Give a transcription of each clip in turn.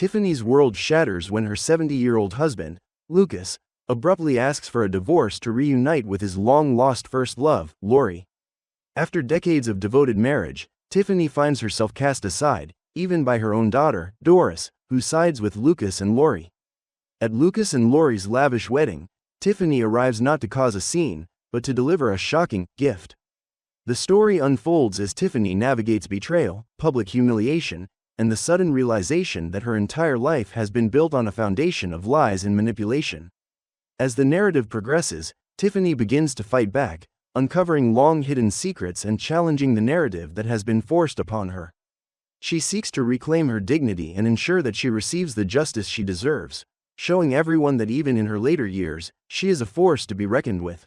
Tiffany's world shatters when her 70-year-old husband, Lucas, abruptly asks for a divorce to reunite with his long-lost first love, Lori. After decades of devoted marriage, Tiffany finds herself cast aside, even by her own daughter, Doris, who sides with Lucas and Lori. At Lucas and Lori's lavish wedding, Tiffany arrives not to cause a scene, but to deliver a shocking gift. The story unfolds as Tiffany navigates betrayal, public humiliation, and the sudden realization that her entire life has been built on a foundation of lies and manipulation. As the narrative progresses, Tiffany begins to fight back, uncovering long-hidden secrets and challenging the narrative that has been forced upon her. She seeks to reclaim her dignity and ensure that she receives the justice she deserves, showing everyone that even in her later years, she is a force to be reckoned with.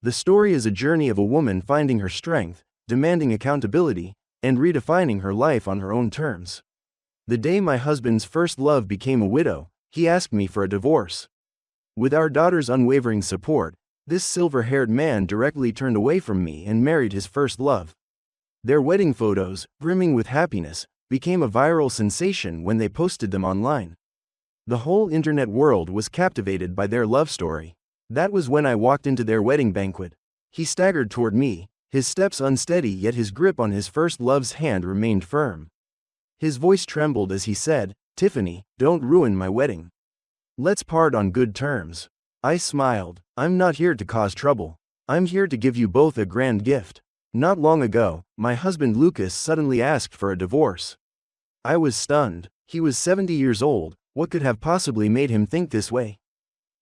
The story is a journey of a woman finding her strength, demanding accountability, and redefining her life on her own terms. The day my husband's first love became a widow, he asked me for a divorce. With our daughter's unwavering support, this silver-haired man directly turned away from me and married his first love. Their wedding photos, brimming with happiness, became a viral sensation when they posted them online. The whole internet world was captivated by their love story. That was when I walked into their wedding banquet. He staggered toward me, his steps unsteady, yet his grip on his first love's hand remained firm. His voice trembled as he said, "Tiffany, don't ruin my wedding. Let's part on good terms." I smiled. "I'm not here to cause trouble. I'm here to give you both a grand gift." Not long ago, my husband Lucas suddenly asked for a divorce. I was stunned. He was 70 years old. What could have possibly made him think this way?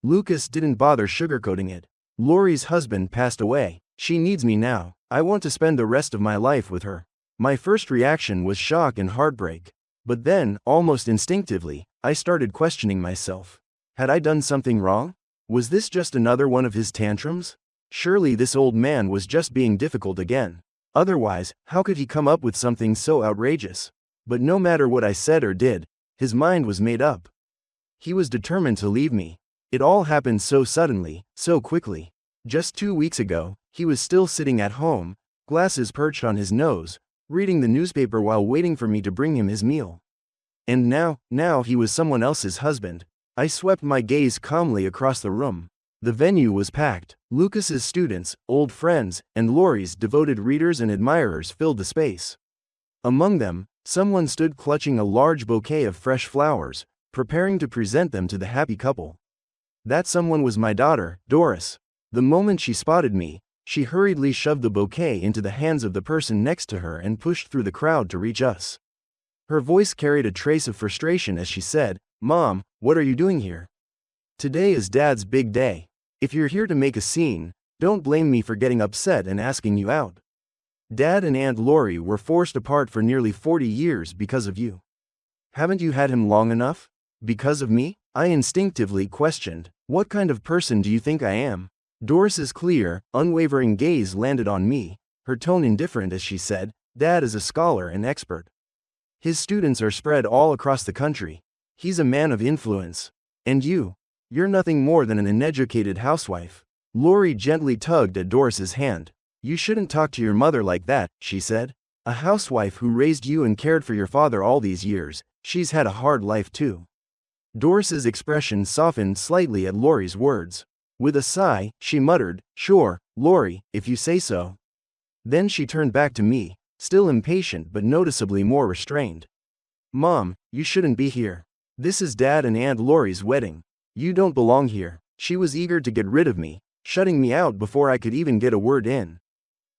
Lucas didn't bother sugarcoating it. "Lori's husband passed away. She needs me now. I want to spend the rest of my life with her." My first reaction was shock and heartbreak. But then, almost instinctively, I started questioning myself. Had I done something wrong? Was this just another one of his tantrums? Surely this old man was just being difficult again. Otherwise, how could he come up with something so outrageous? But no matter what I said or did, his mind was made up. He was determined to leave me. It all happened so suddenly, so quickly. Just 2 weeks ago, he was still sitting at home, glasses perched on his nose, reading the newspaper while waiting for me to bring him his meal. And now he was someone else's husband. I swept my gaze calmly across the room. The venue was packed. Lucas's students, old friends, and Lori's devoted readers and admirers filled the space. Among them, someone stood clutching a large bouquet of fresh flowers, preparing to present them to the happy couple. That someone was my daughter, Doris. The moment she spotted me, she hurriedly shoved the bouquet into the hands of the person next to her and pushed through the crowd to reach us. Her voice carried a trace of frustration as she said, "Mom, what are you doing here? Today is Dad's big day. If you're here to make a scene, don't blame me for getting upset and asking you out. Dad and Aunt Lori were forced apart for nearly 40 years because of you. Haven't you had him long enough? Because of me?" I instinctively questioned, "What kind of person do you think I am?" Doris's clear, unwavering gaze landed on me, her tone indifferent as she said, "Dad is a scholar and expert. His students are spread all across the country. He's a man of influence. And you're nothing more than an uneducated housewife." Lori gently tugged at Doris's hand. "You shouldn't talk to your mother like that," she said. "A housewife who raised you and cared for your father all these years, she's had a hard life too." Doris's expression softened slightly at Lori's words. With a sigh, she muttered, "Sure, Lori, if you say so." Then she turned back to me, still impatient but noticeably more restrained. "Mom, you shouldn't be here. This is Dad and Aunt Lori's wedding. You don't belong here." She was eager to get rid of me, shutting me out before I could even get a word in.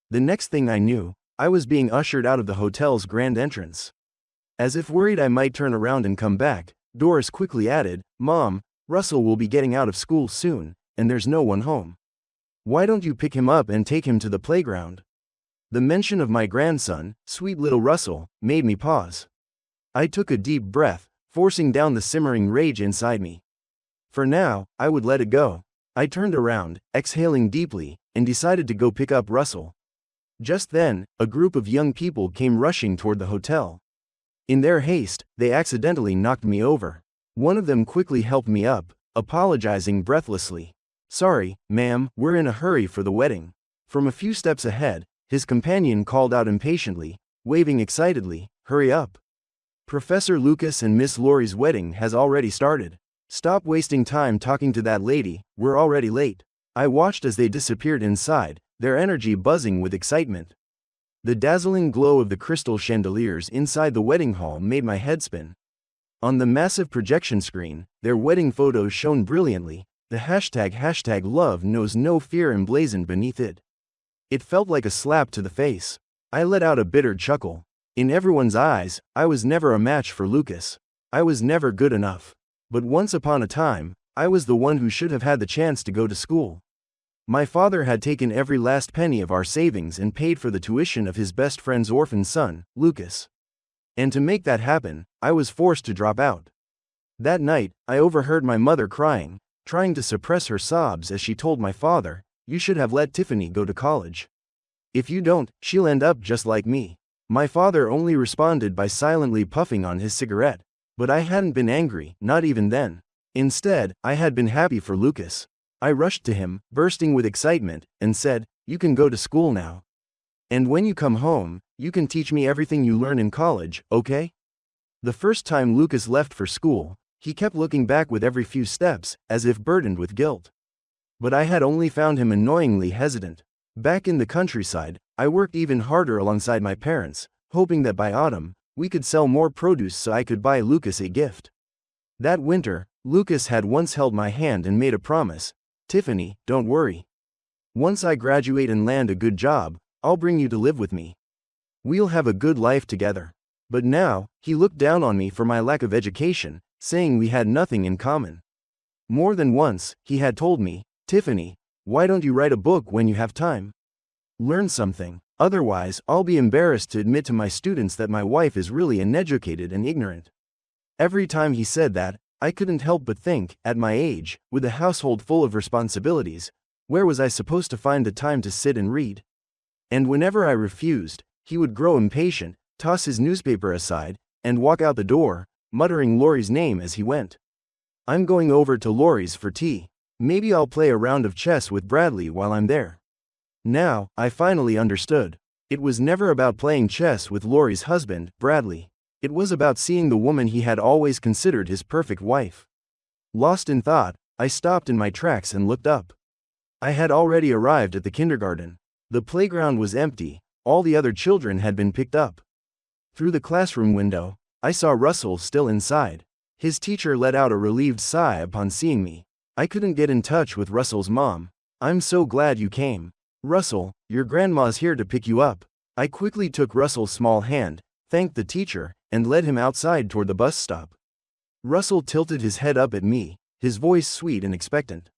The next thing I knew, I was being ushered out of the hotel's grand entrance. As if worried I might turn around and come back, Doris quickly added, "Mom, Russell will be getting out of school soon, and there's no one home. Why don't you pick him up and take him to the playground?" The mention of my grandson, sweet little Russell, made me pause. I took a deep breath, forcing down the simmering rage inside me. For now, I would let it go. I turned around, exhaling deeply, and decided to go pick up Russell. Just then, a group of young people came rushing toward the hotel. In their haste, they accidentally knocked me over. One of them quickly helped me up, apologizing breathlessly. "Sorry, ma'am, we're in a hurry for the wedding." From a few steps ahead, his companion called out impatiently, waving excitedly, "Hurry up. Professor Lucas and Miss Laurie's wedding has already started. Stop wasting time talking to that lady, we're already late. I watched as they disappeared inside, their energy buzzing with excitement. The dazzling glow of the crystal chandeliers inside the wedding hall made my head spin. On the massive projection screen, their wedding photos shone brilliantly, the hashtag love knows no fear emblazoned beneath it. It felt like a slap to the face. I let out a bitter chuckle. In everyone's eyes, I was never a match for Lucas. I was never good enough. But once upon a time, I was the one who should have had the chance to go to school. My father had taken every last penny of our savings and paid for the tuition of his best friend's orphan son, Lucas. And to make that happen, I was forced to drop out. That night, I overheard my mother crying, trying to suppress her sobs as she told my father, "You should have let Tiffany go to college. If you don't, she'll end up just like me." My father only responded by silently puffing on his cigarette. But I hadn't been angry, not even then. Instead, I had been happy for Lucas. I rushed to him, bursting with excitement, and said, "You can go to school now. And when you come home, you can teach me everything you learn in college, okay?" The first time Lucas left for school, he kept looking back with every few steps, as if burdened with guilt. But I had only found him annoyingly hesitant. Back in the countryside, I worked even harder alongside my parents, hoping that by autumn, we could sell more produce so I could buy Lucas a gift. That winter, Lucas had once held my hand and made a promise, "Tiffany, don't worry. Once I graduate and land a good job, I'll bring you to live with me. We'll have a good life together." But now, he looked down on me for my lack of education, saying we had nothing in common. More than once, he had told me, "Tiffany, why don't you write a book when you have time? Learn something. Otherwise, I'll be embarrassed to admit to my students that my wife is really uneducated and ignorant." Every time he said that, I couldn't help but think, at my age, with a household full of responsibilities, where was I supposed to find the time to sit and read? And whenever I refused, he would grow impatient, toss his newspaper aside, and walk out the door, muttering Laurie's name as he went. "I'm going over to Laurie's for tea. Maybe I'll play a round of chess with Bradley while I'm there." Now, I finally understood. It was never about playing chess with Laurie's husband, Bradley. It was about seeing the woman he had always considered his perfect wife. Lost in thought, I stopped in my tracks and looked up. I had already arrived at the kindergarten. The playground was empty, all the other children had been picked up. Through the classroom window, I saw Russell still inside. His teacher let out a relieved sigh upon seeing me. I couldn't get in touch with Russell's mom. "I'm so glad you came. Russell, your grandma's here to pick you up." I quickly took Russell's small hand, thanked the teacher, and led him outside toward the bus stop. Russell tilted his head up at me, his voice sweet and expectant.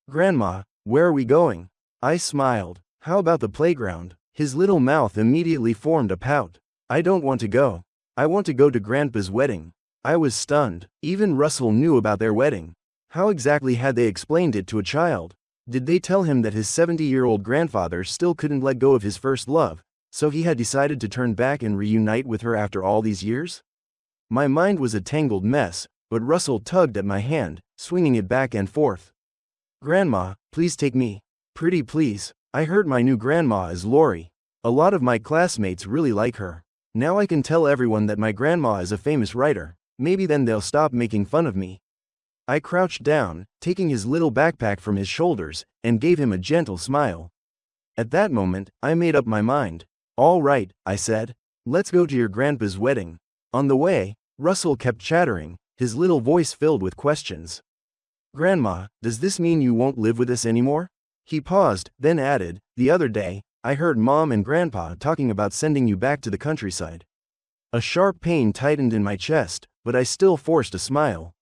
"Grandma, where are we going?" I smiled. "How about the playground?" His little mouth immediately formed a pout. "I don't want to go. I want to go to Grandpa's wedding." I was stunned. Even Russell knew about their wedding. How exactly had they explained it to a child? Did they tell him that his 70-year-old grandfather still couldn't let go of his first love, so he had decided to turn back and reunite with her after all these years? My mind was a tangled mess, but Russell tugged at my hand, swinging it back and forth. "Grandma, please take me. Pretty please. I heard my new grandma is Laurie. A lot of my classmates really like her. Now I can tell everyone that my grandma is a famous writer. Maybe then they'll stop making fun of me." I crouched down, taking his little backpack from his shoulders, and gave him a gentle smile. At that moment, I made up my mind. "All right," I said. "Let's go to your grandpa's wedding." On the way, Russell kept chattering, his little voice filled with questions. "Grandma, does this mean you won't live with us anymore?" He paused, then added, "The other day, I heard Mom and Grandpa talking about sending you back to the countryside." A sharp pain tightened in my chest, but I still forced a smile.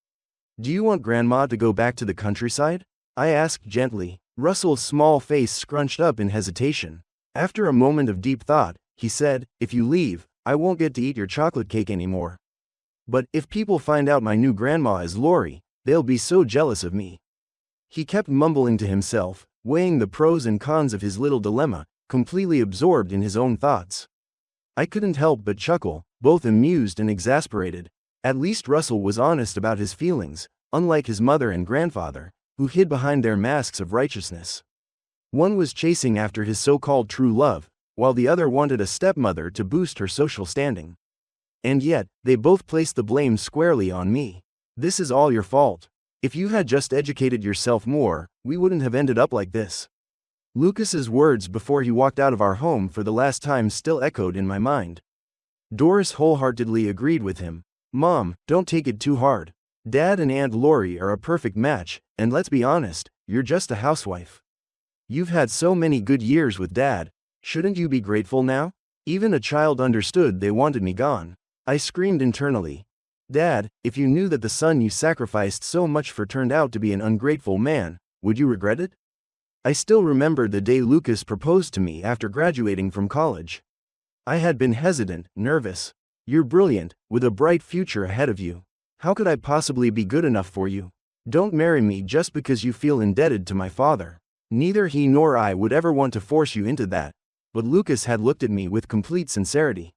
"Do you want Grandma to go back to the countryside?" I asked gently. Russell's small face scrunched up in hesitation. After a moment of deep thought, he said, "If you leave, I won't get to eat your chocolate cake anymore. But if people find out my new grandma is Laurie, they'll be so jealous of me." He kept mumbling to himself, weighing the pros and cons of his little dilemma, completely absorbed in his own thoughts. I couldn't help but chuckle, both amused and exasperated. At least Russell was honest about his feelings, unlike his mother and grandfather, who hid behind their masks of righteousness. One was chasing after his so-called true love, while the other wanted a stepmother to boost her social standing. And yet, they both placed the blame squarely on me. This is all your fault. If you had just educated yourself more, we wouldn't have ended up like this. Lucas's words before he walked out of our home for the last time still echoed in my mind. Doris wholeheartedly agreed with him. Mom, don't take it too hard. Dad and Aunt Lori are a perfect match, and let's be honest, you're just a housewife. You've had so many good years with Dad. Shouldn't you be grateful now? Even a child understood they wanted me gone. I screamed internally. Dad, if you knew that the son you sacrificed so much for turned out to be an ungrateful man, would you regret it? I still remembered the day Lucas proposed to me after graduating from college. I had been hesitant, nervous. You're brilliant, with a bright future ahead of you. How could I possibly be good enough for you? Don't marry me just because you feel indebted to my father. Neither he nor I would ever want to force you into that. But Lucas had looked at me with complete sincerity.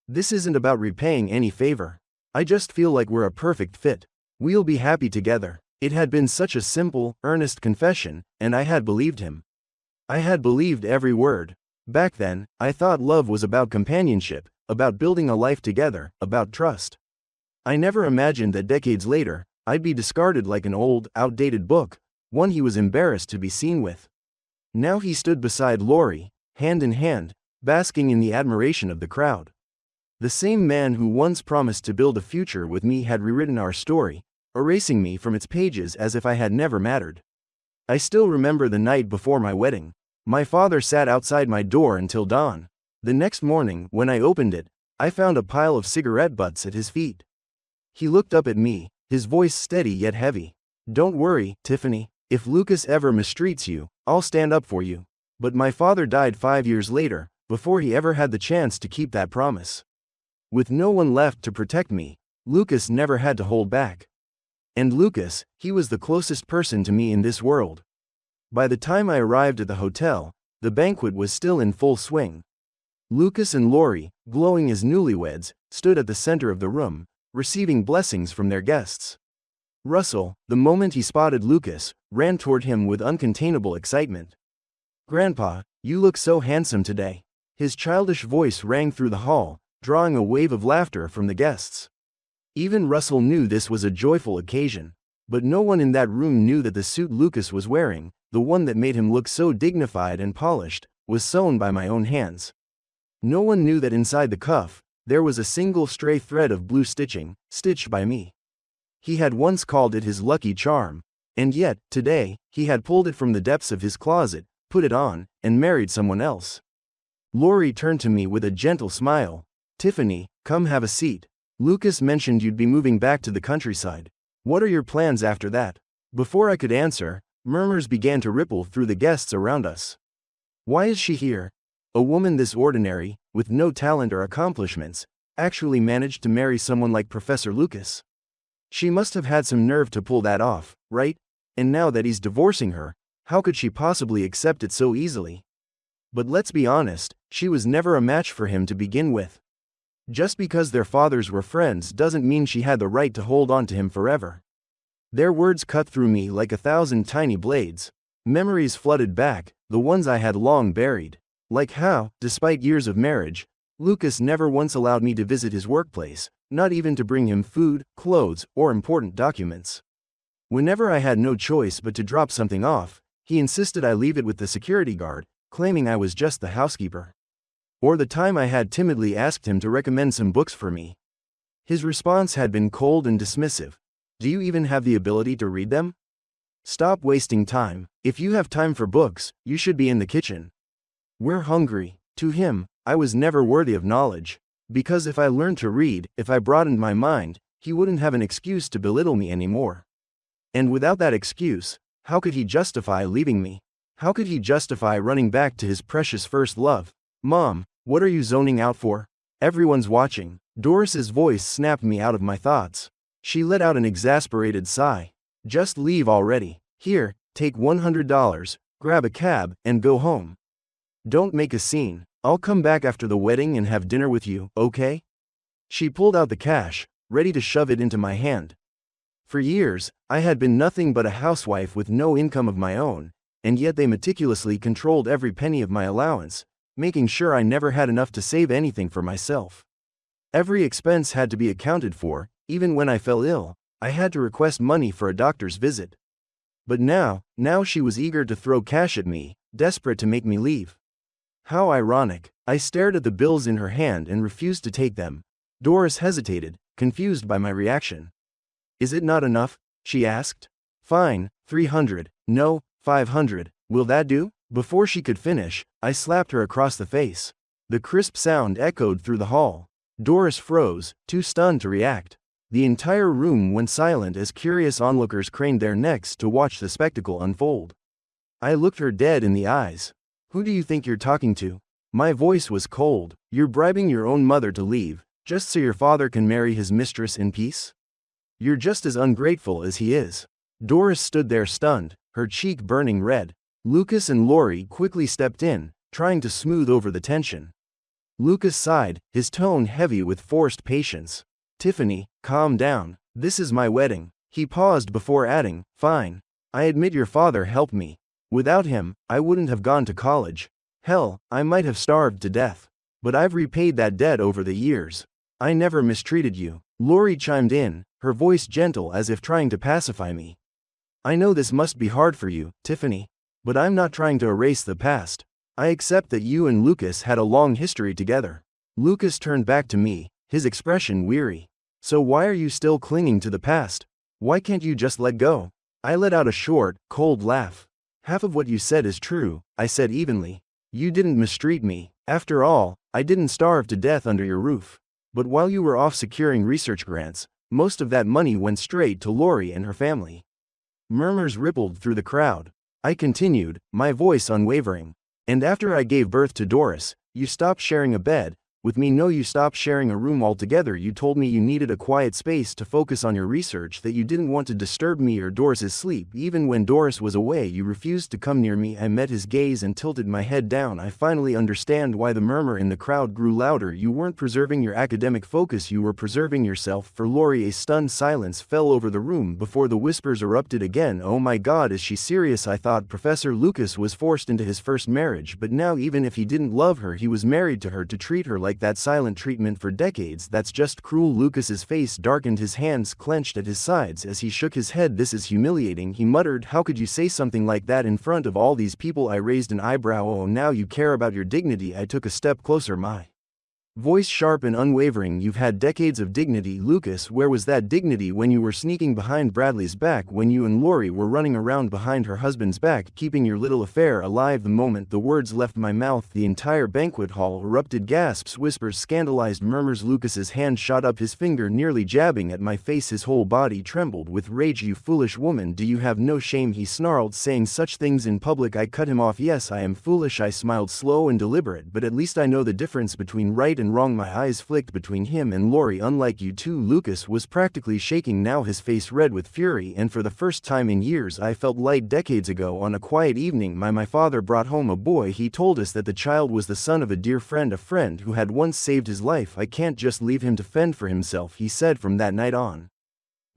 This isn't about repaying any favor. I just feel like we're a perfect fit. We'll be happy together. It had been such a simple, earnest confession, and I had believed him. I had believed every word. Back then, I thought love was about companionship, about building a life together, about trust. I never imagined that decades later, I'd be discarded like an old, outdated book, one he was embarrassed to be seen with. Now he stood beside Lori, hand in hand, basking in the admiration of the crowd. The same man who once promised to build a future with me had rewritten our story, erasing me from its pages as if I had never mattered. I still remember the night before my wedding. My father sat outside my door until dawn. The next morning, when I opened it, I found a pile of cigarette butts at his feet. He looked up at me, his voice steady yet heavy. Don't worry, Tiffany. If Lucas ever mistreats you, I'll stand up for you. But my father died 5 years later, before he ever had the chance to keep that promise. With no one left to protect me, Lucas never had to hold back. And Lucas, he was the closest person to me in this world. By the time I arrived at the hotel, the banquet was still in full swing. Lucas and Lori, glowing as newlyweds, stood at the center of the room, receiving blessings from their guests. Russell, the moment he spotted Lucas, ran toward him with uncontainable excitement. Grandpa, you look so handsome today. His childish voice rang through the hall, drawing a wave of laughter from the guests. Even Russell knew this was a joyful occasion, but no one in that room knew that the suit Lucas was wearing, the one that made him look so dignified and polished, was sewn by my own hands. No one knew that inside the cuff, there was a single stray thread of blue stitching, stitched by me. He had once called it his lucky charm, and yet, today, he had pulled it from the depths of his closet, put it on, and married someone else. Lori turned to me with a gentle smile. Tiffany, come have a seat. Lucas mentioned you'd be moving back to the countryside. What are your plans after that? Before I could answer, murmurs began to ripple through the guests around us. Why is she here? A woman this ordinary, with no talent or accomplishments, actually managed to marry someone like Professor Lucas. She must have had some nerve to pull that off, right? And now that he's divorcing her, how could she possibly accept it so easily? But let's be honest, she was never a match for him to begin with. Just because their fathers were friends doesn't mean she had the right to hold on to him forever. Their words cut through me like 1,000 tiny blades. Memories flooded back, the ones I had long buried. Like how, despite years of marriage, Lucas never once allowed me to visit his workplace, not even to bring him food, clothes, or important documents. Whenever I had no choice but to drop something off, he insisted I leave it with the security guard, claiming I was just the housekeeper. Or the time I had timidly asked him to recommend some books for me. His response had been cold and dismissive. Do you even have the ability to read them? Stop wasting time. If you have time for books, you should be in the kitchen. We're hungry. To him, I was never worthy of knowledge. Because if I learned to read, if I broadened my mind, he wouldn't have an excuse to belittle me anymore. And without that excuse, how could he justify leaving me? How could he justify running back to his precious first love? Mom, what are you zoning out for? Everyone's watching. Doris's voice snapped me out of my thoughts. She let out an exasperated sigh. Just leave already. Here, take $100, grab a cab, and go home. Don't make a scene. I'll come back after the wedding and have dinner with you, okay? She pulled out the cash, ready to shove it into my hand. For years, I had been nothing but a housewife with no income of my own, and yet they meticulously controlled every penny of my allowance, making sure I never had enough to save anything for myself. Every expense had to be accounted for. Even when I fell ill, I had to request money for a doctor's visit. But now she was eager to throw cash at me, desperate to make me leave. How ironic. I stared at the bills in her hand and refused to take them. Doris hesitated, confused by my reaction. Is it not enough? She asked. Fine, 300, no, 500, will that do? Before she could finish, I slapped her across the face. The crisp sound echoed through the hall. Doris froze, too stunned to react. The entire room went silent as curious onlookers craned their necks to watch the spectacle unfold. I looked her dead in the eyes. Who do you think you're talking to? My voice was cold. You're bribing your own mother to leave, just so your father can marry his mistress in peace? You're just as ungrateful as he is. Doris stood there stunned, her cheek burning red. Lucas and Lori quickly stepped in, trying to smooth over the tension. Lucas sighed, his tone heavy with forced patience. Tiffany, calm down. This is my wedding. He paused before adding, fine. I admit your father helped me. Without him, I wouldn't have gone to college. Hell, I might have starved to death. But I've repaid that debt over the years. I never mistreated you. Lori chimed in, her voice gentle as if trying to pacify me. I know this must be hard for you, Tiffany. But I'm not trying to erase the past. I accept that you and Lucas had a long history together. Lucas turned back to me, his expression weary. So why are you still clinging to the past? Why can't you just let go? I let out a short, cold laugh. Half of what you said is true, I said evenly. You didn't mistreat me. After all, I didn't starve to death under your roof. But while you were off securing research grants, most of that money went straight to Lori and her family. Murmurs rippled through the crowd. I continued, my voice unwavering. And after I gave birth to Doris, you stopped sharing a bed with me. No, you stopped sharing a room altogether. You told me you needed a quiet space to focus on your research, that you didn't want to disturb me or Doris's sleep. Even when Doris was away, you refused to come near me. I met his gaze and tilted my head down. I finally understand why the murmur in the crowd grew louder. You weren't preserving your academic focus, you were preserving yourself for Lori. A stunned silence fell over the room before the whispers erupted again. Oh my God, is she serious? I thought Professor Lucas was forced into his first marriage, but now even if he didn't love her, he was married to her. To treat her like that silent treatment for decades, that's just cruel. Lucas's face darkened, his hands clenched at his sides as he shook his head. This is humiliating, he muttered. How could you say something like that in front of all these people? I raised an eyebrow. Oh, now you care about your dignity. I took a step closer, my voice sharp and unwavering. You've had decades of dignity, Lucas. Where was that dignity when you were sneaking behind Bradley's back, when you and Lori were running around behind her husband's back, keeping your little affair alive? The moment the words left my mouth, the entire banquet hall erupted. Gasps, whispers, scandalized murmurs. Lucas's hand shot up, his finger nearly jabbing at my face. His whole body trembled with rage. You foolish woman, do you have no shame? He snarled, saying such things in public. I cut him off. Yes, I am foolish. I smiled, slow and deliberate, but at least I know the difference between right and wrong. My eyes flicked between him and Lori. Unlike you two. Lucas was practically shaking now, his face red with fury, and for the first time in years I felt light. Decades ago, on a quiet evening, my father brought home a boy. He told us that the child was the son of a dear friend, a friend who had once saved his life. I can't just leave him to fend for himself, he said. From that night on,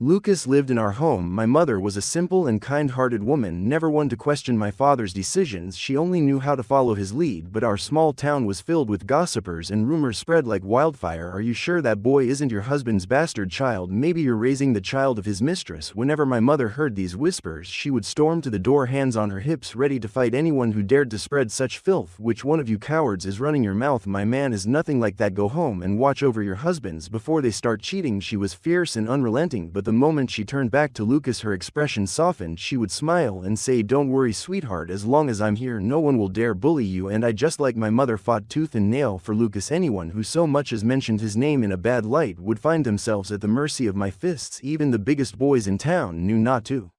Lucas lived in our home. My mother was a simple and kind-hearted woman, never one to question my father's decisions. She only knew how to follow his lead. But our small town was filled with gossipers, and rumors spread like wildfire. Are you sure that boy isn't your husband's bastard child? Maybe you're raising the child of his mistress. Whenever my mother heard these whispers, she would storm to the door, hands on her hips, ready to fight anyone who dared to spread such filth. Which one of you cowards is running your mouth? My man is nothing like that. Go home and watch over your husbands before they start cheating. She was fierce and unrelenting, but the moment she turned back to Lucas, her expression softened. She would smile and say, don't worry, sweetheart, as long as I'm here, no one will dare bully you. And I, just like my mother, fought tooth and nail for Lucas. Anyone who so much as mentioned his name in a bad light would find themselves at the mercy of my fists. Even the biggest boys in town knew not to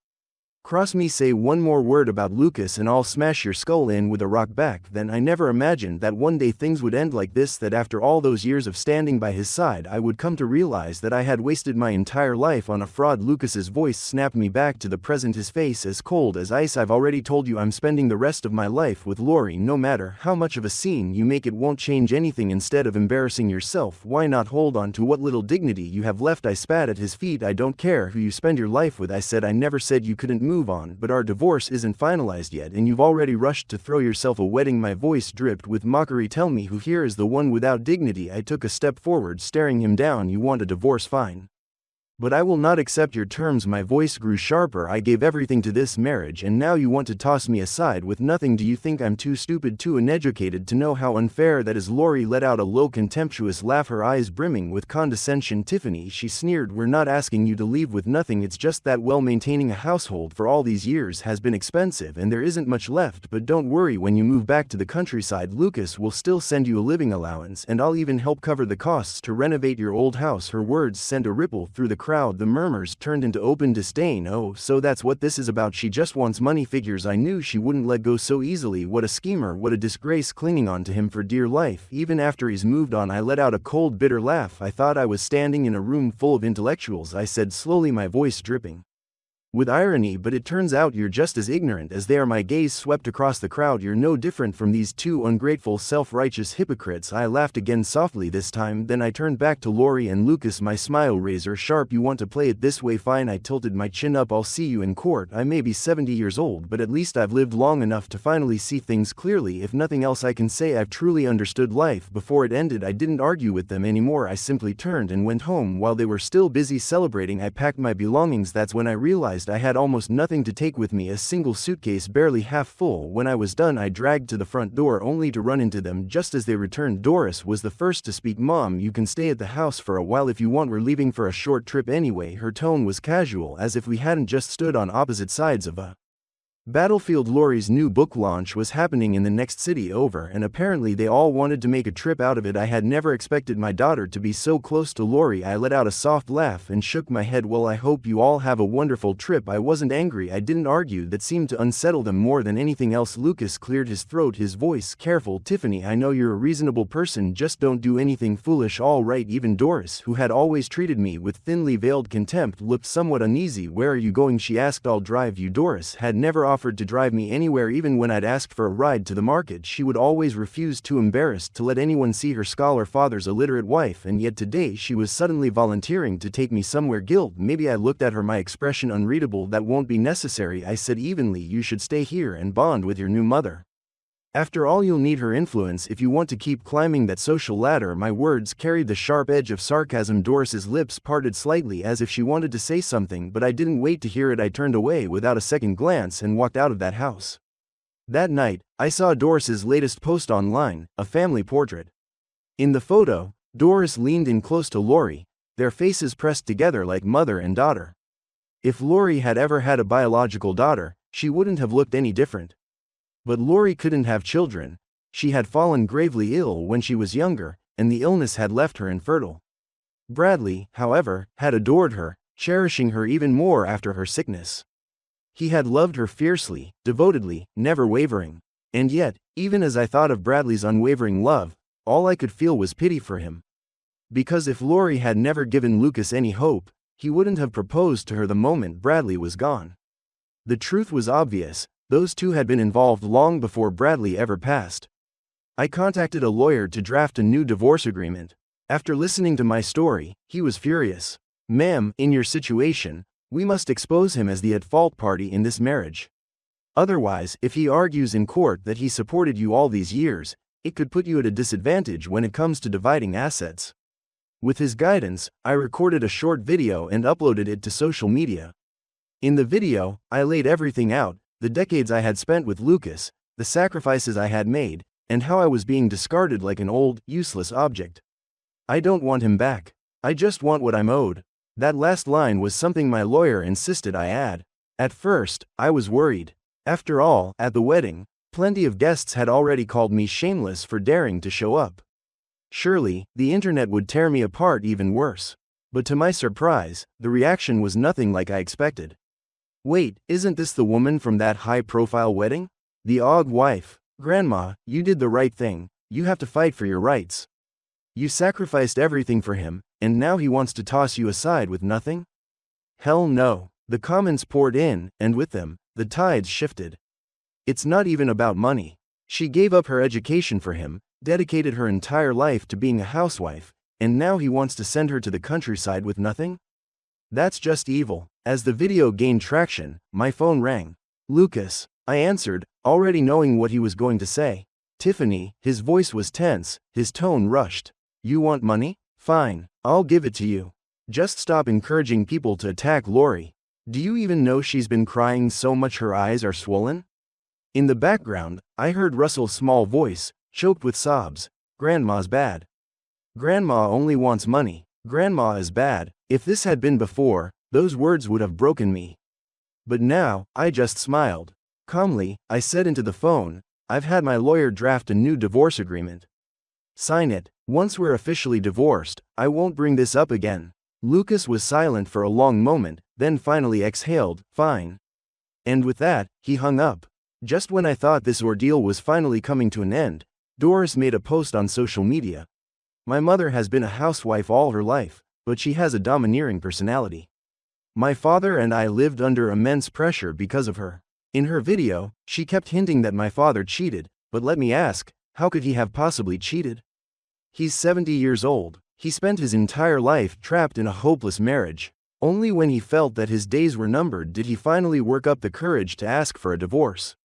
cross me. Say one more word about Lucas and I'll smash your skull in with a rock. Back then I never imagined that one day things would end like this, that after all those years of standing by his side I would come to realize that I had wasted my entire life on a fraud. Lucas's voice snapped me back to the present, his face as cold as ice. I've already told you I'm spending the rest of my life with Lori. No matter how much of a scene you make, it won't change anything. Instead of embarrassing yourself, why not hold on to what little dignity you have left? I spat at his feet. I don't care who you spend your life with, I said. I never said you couldn't move. move on, but our divorce isn't finalized yet and you've already rushed to throw yourself a wedding." My voice dripped with mockery. "Tell me who here is the one without dignity." I took a step forward, staring him down. "You want a divorce? Fine. But I will not accept your terms." My voice grew sharper. "I gave everything to this marriage and now you want to toss me aside with nothing? Do you think I'm too stupid, too uneducated to know how unfair that is?" Lori let out a low, contemptuous laugh, her eyes brimming with condescension. "Tiffany," she sneered, "we're not asking you to leave with nothing. It's just that, well, maintaining a household for all these years has been expensive and there isn't much left. But don't worry, when you move back to the countryside, Lucas will still send you a living allowance and I'll even help cover the costs to renovate your old house." Her words sent a ripple through the crowd. The murmurs turned into open disdain. "Oh, so that's what this is about. She just wants money." Figures. I knew she wouldn't let go so easily. What a schemer, what a disgrace, clinging on to him for dear life, even after he's moved on. I let out a cold, bitter laugh. "I thought I was standing in a room full of intellectuals," I said slowly, my voice dripping with irony, "but it turns out you're just as ignorant as they are." My gaze swept across the crowd. "You're no different from these two ungrateful, self-righteous hypocrites." I laughed again, softly this time, then I turned back to Lori and Lucas, my smile razor sharp. "You want to play it this way? Fine." I tilted my chin up. "I'll see you in court. I may be 70 years old, but at least I've lived long enough to finally see things clearly. If nothing else, I can say I've truly understood life." Before it ended, I didn't argue with them anymore. I simply turned and went home. While they were still busy celebrating, I packed my belongings. That's when I realized I had almost nothing to take with me, a single suitcase barely half full. When I was done, I dragged to the front door only to run into them just as they returned. Doris was the first to speak. "Mom, you can stay at the house for a while if you want. We're leaving for a short trip anyway." Her tone was casual, as if we hadn't just stood on opposite sides of a battlefield. Lori's new book launch was happening in the next city over, and apparently they all wanted to make a trip out of it. I had never expected my daughter to be so close to Lori. I let out a soft laugh and shook my head. "Well, I hope you all have a wonderful trip." I wasn't angry, I didn't argue. That seemed to unsettle them more than anything else. Lucas cleared his throat, his voice careful. "Tiffany, I know you're a reasonable person, just don't do anything foolish." "All right." Even Doris, who had always treated me with thinly veiled contempt, looked somewhat uneasy. "Where are you going?" she asked. "I'll drive you." Doris had never offered to drive me anywhere. Even when I'd asked for a ride to the market, she would always refuse, too embarrassed to let anyone see her scholar father's illiterate wife, and yet today she was suddenly volunteering to take me somewhere. Guilt? Maybe. I looked at her, my expression unreadable. "That won't be necessary," I said evenly. "You should stay here and bond with your new mother. After all, you'll need her influence if you want to keep climbing that social ladder." My words carried the sharp edge of sarcasm. Doris's lips parted slightly as if she wanted to say something, but I didn't wait to hear it. I turned away without a second glance and walked out of that house. That night, I saw Doris's latest post online, a family portrait. In the photo, Doris leaned in close to Lori, their faces pressed together like mother and daughter. If Lori had ever had a biological daughter, she wouldn't have looked any different. But Lori couldn't have children. She had fallen gravely ill when she was younger, and the illness had left her infertile. Bradley, however, had adored her, cherishing her even more after her sickness. He had loved her fiercely, devotedly, never wavering. And yet, even as I thought of Bradley's unwavering love, all I could feel was pity for him. Because if Lori had never given Lucas any hope, he wouldn't have proposed to her the moment Bradley was gone. The truth was obvious. Those two had been involved long before Bradley ever passed. I contacted a lawyer to draft a new divorce agreement. After listening to my story, he was furious. "Ma'am, in your situation, we must expose him as the at-fault party in this marriage. Otherwise, if he argues in court that he supported you all these years, it could put you at a disadvantage when it comes to dividing assets." With his guidance, I recorded a short video and uploaded it to social media. In the video, I laid everything out: the decades I had spent with Lucas, the sacrifices I had made, and how I was being discarded like an old, useless object. "I don't want him back. I just want what I'm owed." That last line was something my lawyer insisted I add. At first, I was worried. After all, at the wedding, plenty of guests had already called me shameless for daring to show up. Surely, the internet would tear me apart even worse. But to my surprise, the reaction was nothing like I expected. "Wait, isn't this the woman from that high-profile wedding? The Og wife? Grandma, you did the right thing. You have to fight for your rights. You sacrificed everything for him, and now he wants to toss you aside with nothing?" Hell no. The comments poured in, and with them, the tides shifted. "It's not even about money. She gave up her education for him, dedicated her entire life to being a housewife, and now he wants to send her to the countryside with nothing? That's just evil. As the video gained traction, my phone rang. Lucas, I answered, already knowing what he was going to say. Tiffany, his voice was tense, his tone rushed. You want money? Fine, I'll give it to you. Just stop encouraging people to attack Lori. Do you even know she's been crying so much her eyes are swollen? In the background, I heard Russell's small voice, choked with sobs. Grandma's bad. Grandma only wants money. Grandma is bad. If this had been before, those words would have broken me. But now, I just smiled. Calmly, I said into the phone, I've had my lawyer draft a new divorce agreement. Sign it. Once we're officially divorced, I won't bring this up again. Lucas was silent for a long moment, then finally exhaled, fine. And with that, he hung up. Just when I thought this ordeal was finally coming to an end, Doris made a post on social media. My mother has been a housewife all her life, but she has a domineering personality. My father and I lived under immense pressure because of her. In her video, she kept hinting that my father cheated, but let me ask, how could he have possibly cheated? He's 70 years old. He spent his entire life trapped in a hopeless marriage. Only when he felt that his days were numbered did he finally work up the courage to ask for a divorce.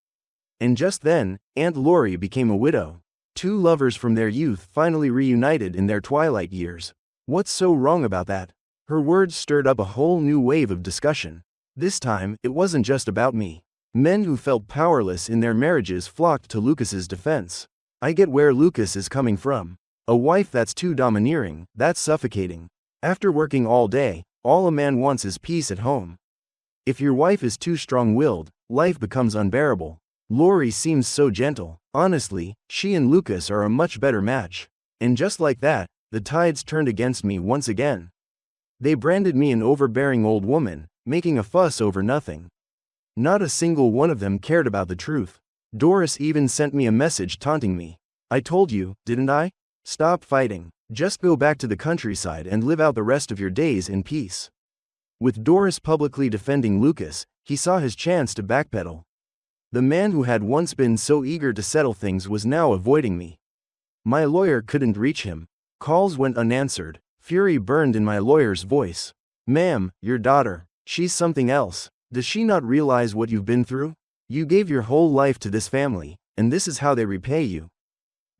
And just then, Aunt Lori became a widow. Two lovers from their youth finally reunited in their twilight years. What's so wrong about that? Her words stirred up a whole new wave of discussion. This time, it wasn't just about me. Men who felt powerless in their marriages flocked to Lucas's defense. I get where Lucas is coming from. A wife that's too domineering, that's suffocating. After working all day, all a man wants is peace at home. If your wife is too strong-willed, life becomes unbearable. Lori seems so gentle. Honestly, she and Lucas are a much better match. And just like that, the tides turned against me once again. They branded me an overbearing old woman, making a fuss over nothing. Not a single one of them cared about the truth. Doris even sent me a message taunting me. I told you, didn't I? Stop fighting. Just go back to the countryside and live out the rest of your days in peace. With Doris publicly defending Lucas, he saw his chance to backpedal. The man who had once been so eager to settle things was now avoiding me. My lawyer couldn't reach him. Calls went unanswered. Fury burned in my lawyer's voice. Ma'am, your daughter, she's something else. Does she not realize what you've been through? You gave your whole life to this family, and this is how they repay you.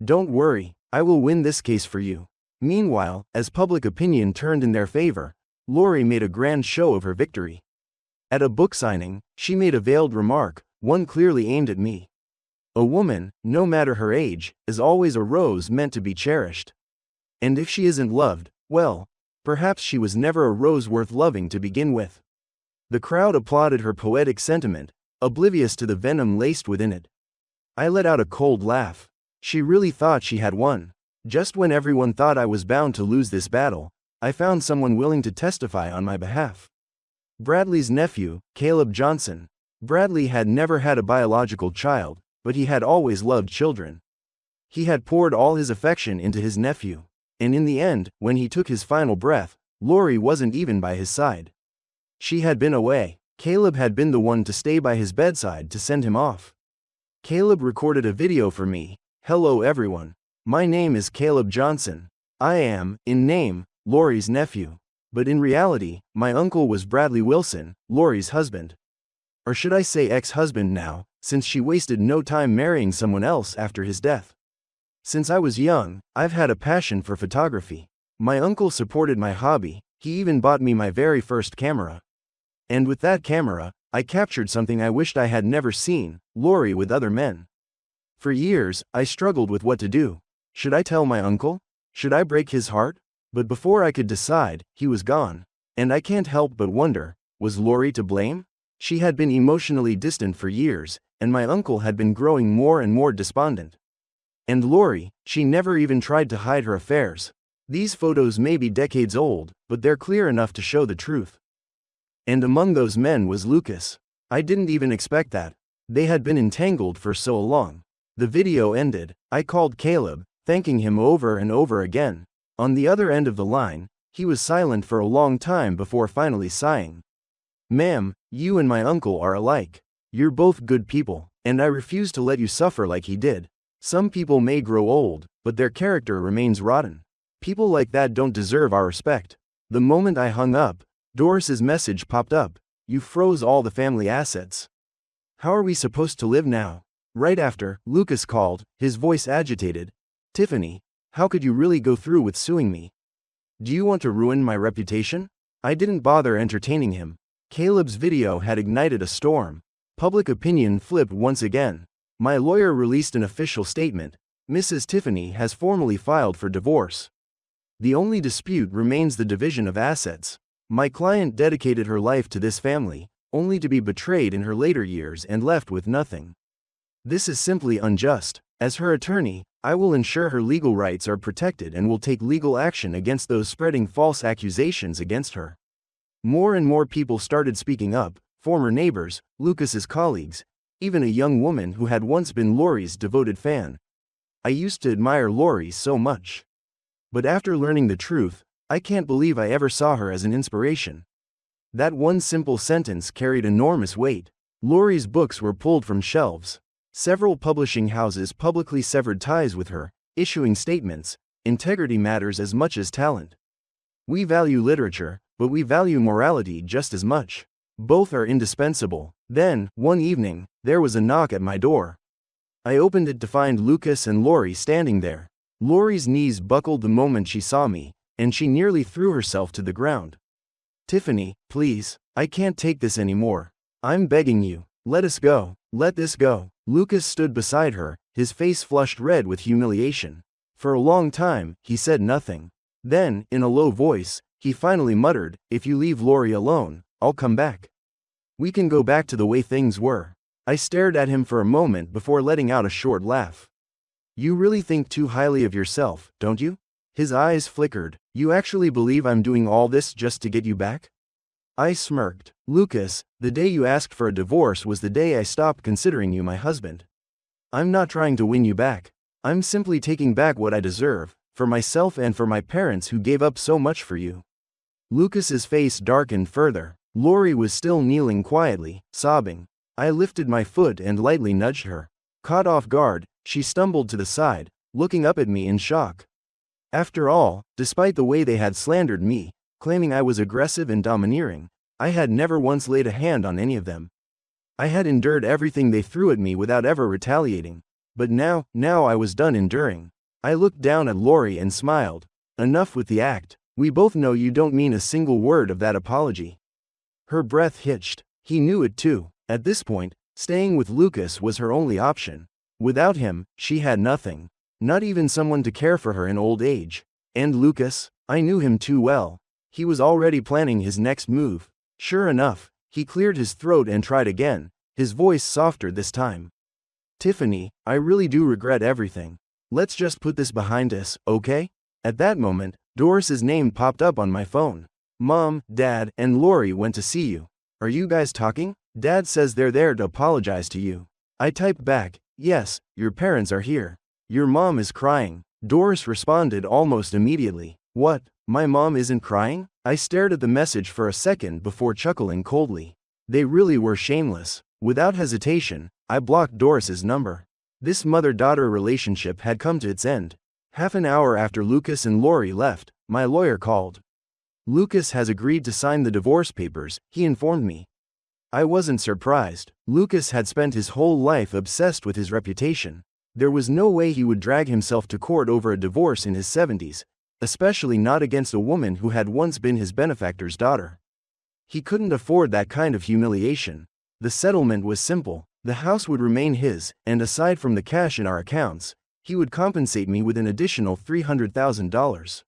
Don't worry, I will win this case for you. Meanwhile, as public opinion turned in their favor, Lori made a grand show of her victory. At a book signing, she made a veiled remark, one clearly aimed at me. A woman, no matter her age, is always a rose meant to be cherished. And if she isn't loved, well, perhaps she was never a rose worth loving to begin with. The crowd applauded her poetic sentiment, oblivious to the venom laced within it. I let out a cold laugh. She really thought she had won. Just when everyone thought I was bound to lose this battle, I found someone willing to testify on my behalf. Bradley's nephew, Caleb Johnson. Bradley had never had a biological child, but he had always loved children. He had poured all his affection into his nephew. And in the end, when he took his final breath, Lori wasn't even by his side. She had been away. Caleb had been the one to stay by his bedside to send him off. Caleb recorded a video for me. Hello everyone. My name is Caleb Johnson. I am, in name, Lori's nephew. But in reality, my uncle was Bradley Wilson, Lori's husband. Or should I say ex-husband now, since she wasted no time marrying someone else after his death. Since I was young, I've had a passion for photography. My uncle supported my hobby, he even bought me my very first camera. And with that camera, I captured something I wished I had never seen, Lori with other men. For years, I struggled with what to do. Should I tell my uncle? Should I break his heart? But before I could decide, he was gone. And I can't help but wonder, was Lori to blame? She had been emotionally distant for years, and my uncle had been growing more and more despondent. And Lori, she never even tried to hide her affairs. These photos may be decades old, but they're clear enough to show the truth. And among those men was Lucas. I didn't even expect that. They had been entangled for so long. The video ended. I called Caleb, thanking him over and over again. On the other end of the line, he was silent for a long time before finally sighing. Ma'am, you and my uncle are alike. You're both good people, and I refuse to let you suffer like he did. Some people may grow old, but their character remains rotten. People like that don't deserve our respect. The moment I hung up, Doris's message popped up. You froze all the family assets. How are we supposed to live now? Right after, Lucas called, his voice agitated. Tiffany, how could you really go through with suing me? Do you want to ruin my reputation? I didn't bother entertaining him. Caleb's video had ignited a storm. Public opinion flipped once again. My lawyer released an official statement. Mrs. Tiffany has formally filed for divorce. The only dispute remains the division of assets. My client dedicated her life to this family, only to be betrayed in her later years and left with nothing. This is simply unjust. As her attorney, I will ensure her legal rights are protected and will take legal action against those spreading false accusations against her. More and more people started speaking up, former neighbors, Lucas's colleagues, even a young woman who had once been Lori's devoted fan. I used to admire Lori so much. But after learning the truth, I can't believe I ever saw her as an inspiration. That one simple sentence carried enormous weight. Lori's books were pulled from shelves. Several publishing houses publicly severed ties with her, issuing statements, integrity matters as much as talent. We value literature, but we value morality just as much. Both are indispensable. Then, one evening, there was a knock at my door. I opened it to find Lucas and Lori standing there. Lori's knees buckled the moment she saw me, and she nearly threw herself to the ground. Tiffany, please, I can't take this anymore. I'm begging you, let us go, let this go. Lucas stood beside her, his face flushed red with humiliation. For a long time, he said nothing. Then, in a low voice, he finally muttered, if you leave Lori alone, I'll come back. We can go back to the way things were. I stared at him for a moment before letting out a short laugh. You really think too highly of yourself, don't you? His eyes flickered. You actually believe I'm doing all this just to get you back? I smirked. Lucas, the day you asked for a divorce was the day I stopped considering you my husband. I'm not trying to win you back. I'm simply taking back what I deserve, for myself and for my parents who gave up so much for you. Lucas's face darkened further. Lori was still kneeling quietly, sobbing. I lifted my foot and lightly nudged her. Caught off guard, she stumbled to the side, looking up at me in shock. After all, despite the way they had slandered me, claiming I was aggressive and domineering, I had never once laid a hand on any of them. I had endured everything they threw at me without ever retaliating. But now I was done enduring. I looked down at Lori and smiled. Enough with the act. We both know you don't mean a single word of that apology. Her breath hitched. He knew it too. At this point, staying with Lucas was her only option. Without him, she had nothing. Not even someone to care for her in old age. And Lucas, I knew him too well. He was already planning his next move. Sure enough, he cleared his throat and tried again, his voice softer this time. Tiffany, I really do regret everything. Let's just put this behind us, okay? At that moment, Doris's name popped up on my phone. Mom, Dad, and Lori went to see you. Are you guys talking? Dad says they're there to apologize to you. I typed back, yes, your parents are here. Your mom is crying. Doris responded almost immediately. What? My mom isn't crying? I stared at the message for a second before chuckling coldly. They really were shameless. Without hesitation, I blocked Doris's number. This mother-daughter relationship had come to its end. Half an hour after Lucas and Lori left, my lawyer called. Lucas has agreed to sign the divorce papers, he informed me. I wasn't surprised. Lucas had spent his whole life obsessed with his reputation. There was no way he would drag himself to court over a divorce in his 70s, especially not against a woman who had once been his benefactor's daughter. He couldn't afford that kind of humiliation. The settlement was simple. The house would remain his, and aside from the cash in our accounts, he would compensate me with an additional $300,000.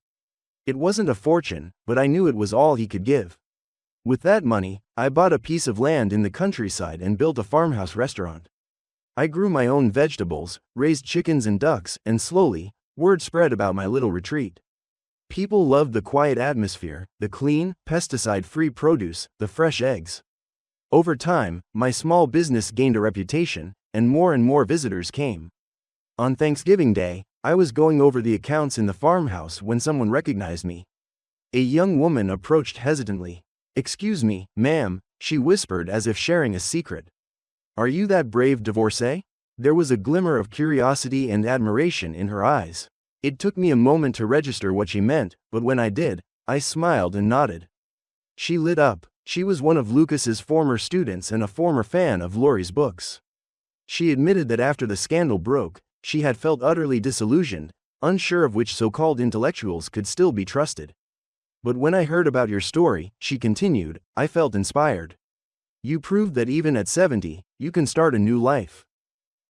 It wasn't a fortune, but I knew it was all he could give. With that money, I bought a piece of land in the countryside and built a farmhouse restaurant. I grew my own vegetables, raised chickens and ducks, and slowly, word spread about my little retreat. People loved the quiet atmosphere, the clean, pesticide-free produce, the fresh eggs. Over time, my small business gained a reputation, and more visitors came. On Thanksgiving Day, I was going over the accounts in the farmhouse when someone recognized me. A young woman approached hesitantly. Excuse me, ma'am, she whispered as if sharing a secret. Are you that brave divorcee? There was a glimmer of curiosity and admiration in her eyes. It took me a moment to register what she meant, but when I did, I smiled and nodded. She lit up. She was one of Lucas's former students and a former fan of Lori's books. She admitted that after the scandal broke, she had felt utterly disillusioned, unsure of which so-called intellectuals could still be trusted. But when I heard about your story, she continued, I felt inspired. You proved that even at 70, you can start a new life.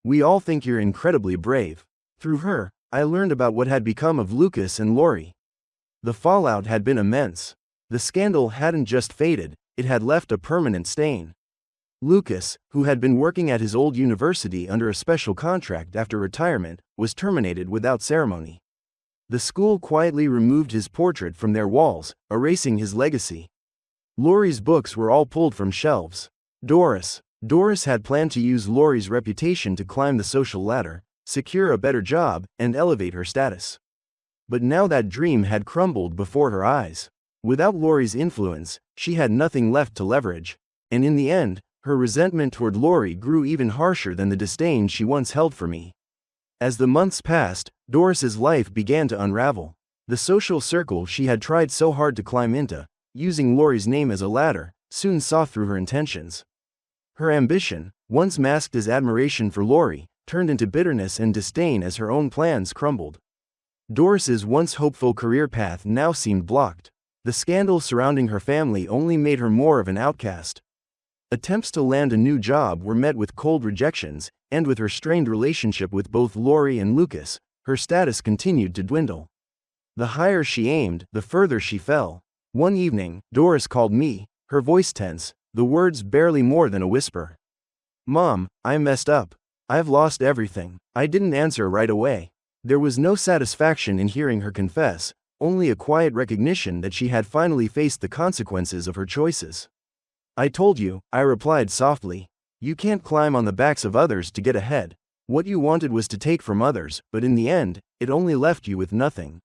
We all think you're incredibly brave. Through her, I learned about what had become of Lucas and Lori. The fallout had been immense. The scandal hadn't just faded, it had left a permanent stain. Lucas, who had been working at his old university under a special contract after retirement, was terminated without ceremony. The school quietly removed his portrait from their walls, erasing his legacy. Lori's books were all pulled from shelves. Doris had planned to use Lori's reputation to climb the social ladder, secure a better job, and elevate her status. But now that dream had crumbled before her eyes. Without Lori's influence, she had nothing left to leverage. And in the end, her resentment toward Lori grew even harsher than the disdain she once held for me. As the months passed, Doris's life began to unravel. The social circle she had tried so hard to climb into, using Lori's name as a ladder, soon saw through her intentions. Her ambition, once masked as admiration for Lori, turned into bitterness and disdain as her own plans crumbled. Doris's once hopeful career path now seemed blocked. The scandal surrounding her family only made her more of an outcast. Attempts to land a new job were met with cold rejections, and with her strained relationship with both Lori and Lucas, her status continued to dwindle. The higher she aimed, the further she fell. One evening, Doris called me, her voice tense, the words barely more than a whisper. Mom, I messed up. I've lost everything. I didn't answer right away. There was no satisfaction in hearing her confess, only a quiet recognition that she had finally faced the consequences of her choices. I told you, I replied softly. You can't climb on the backs of others to get ahead. What you wanted was to take from others, but in the end, it only left you with nothing.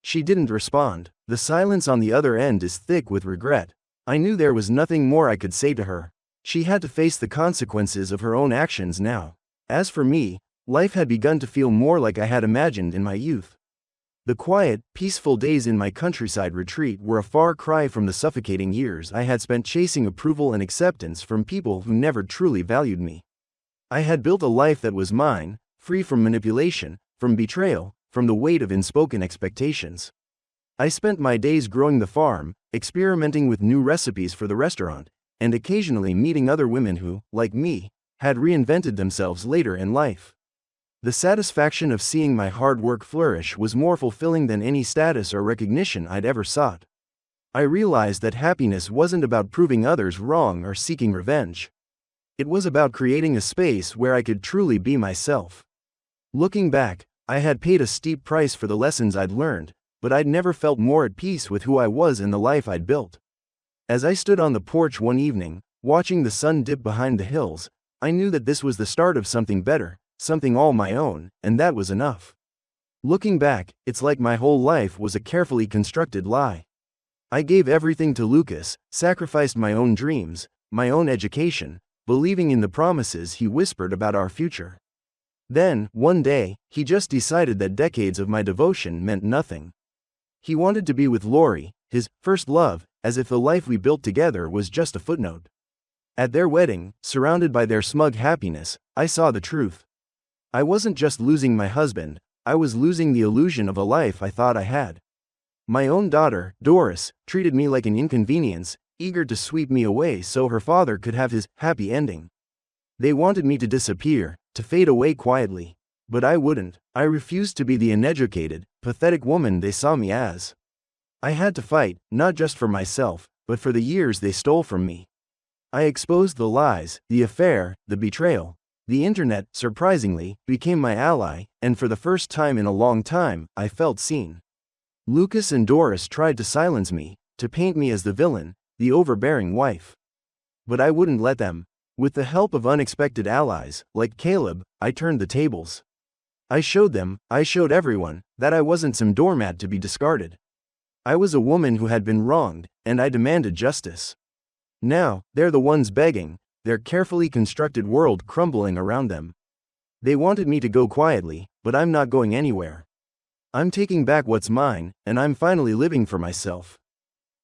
She didn't respond. The silence on the other end is thick with regret. I knew there was nothing more I could say to her. She had to face the consequences of her own actions now. As for me, life had begun to feel more like I had imagined in my youth. The quiet, peaceful days in my countryside retreat were a far cry from the suffocating years I had spent chasing approval and acceptance from people who never truly valued me. I had built a life that was mine, free from manipulation, from betrayal, from the weight of unspoken expectations. I spent my days growing the farm, experimenting with new recipes for the restaurant, and occasionally meeting other women who, like me, had reinvented themselves later in life. The satisfaction of seeing my hard work flourish was more fulfilling than any status or recognition I'd ever sought. I realized that happiness wasn't about proving others wrong or seeking revenge. It was about creating a space where I could truly be myself. Looking back, I had paid a steep price for the lessons I'd learned, but I'd never felt more at peace with who I was and the life I'd built. As I stood on the porch one evening, watching the sun dip behind the hills, I knew that this was the start of something better, something all my own, and that was enough. Looking back, it's like my whole life was a carefully constructed lie. I gave everything to Lucas, sacrificed my own dreams, my own education, believing in the promises he whispered about our future. Then, one day, he just decided that decades of my devotion meant nothing. He wanted to be with Lori, his first love, as if the life we built together was just a footnote. At their wedding, surrounded by their smug happiness, I saw the truth. I wasn't just losing my husband, I was losing the illusion of a life I thought I had. My own daughter, Doris, treated me like an inconvenience, eager to sweep me away so her father could have his happy ending. They wanted me to disappear, to fade away quietly. But I wouldn't. I refused to be the uneducated, pathetic woman they saw me as. I had to fight, not just for myself, but for the years they stole from me. I exposed the lies, the affair, the betrayal. The internet, surprisingly, became my ally, and for the first time in a long time, I felt seen. Lucas and Doris tried to silence me, to paint me as the villain, the overbearing wife. But I wouldn't let them. With the help of unexpected allies, like Caleb, I turned the tables. I showed everyone, that I wasn't some doormat to be discarded. I was a woman who had been wronged, and I demanded justice. Now, they're the ones begging, their carefully constructed world crumbling around them. They wanted me to go quietly, but I'm not going anywhere. I'm taking back what's mine, and I'm finally living for myself.